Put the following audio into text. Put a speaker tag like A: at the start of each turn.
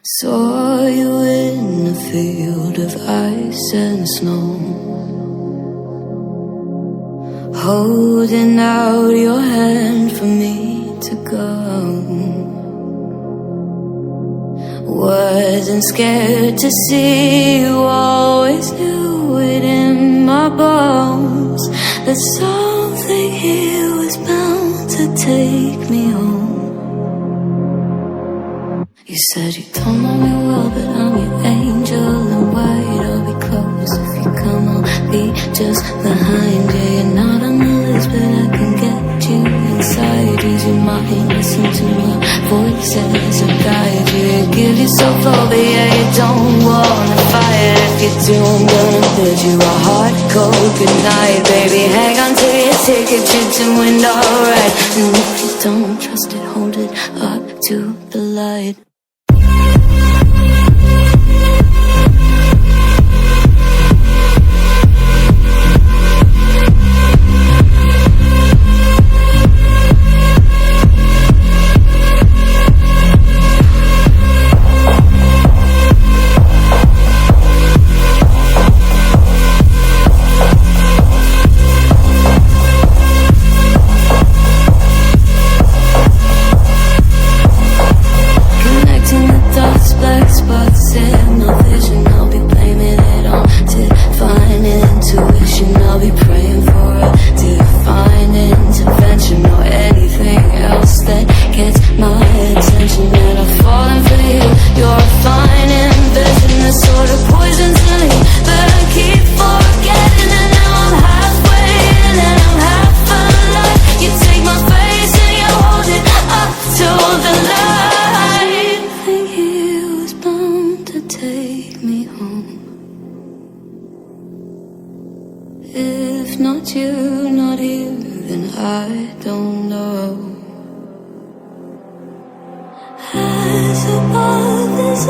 A: Saw you in a field of ice and snow, holding out your hand for me to go. Wasn't scared to see you, always knew it in my bones that something here was bound to take me home. You said you don't know me well, but I'm your angel in white. I'll be close if you come, I'll be just behind you. You're not on the list, but I can get you inside. Use your mind, listen to my voice as I guide you. Give yourself over, yeah, you don't wanna fight. If you do, I'm gonna bid you a hard cold goodnight. Baby, hang on to your ticket, you're doing alright. And if you don't trust it, hold it up to the light. Black spots in my vision, I'll be blaming it on divine intuition. I'll be praying for a divine intervention or anything else that gets my attention. And I'm falling for you, you're a fine invention, the sort of poison to me, but I keep forgetting. And now I'm halfway in and I'm half alive. You take my face and you hold it up to the light. Take me home. If not you, not here, then I don't know. As above is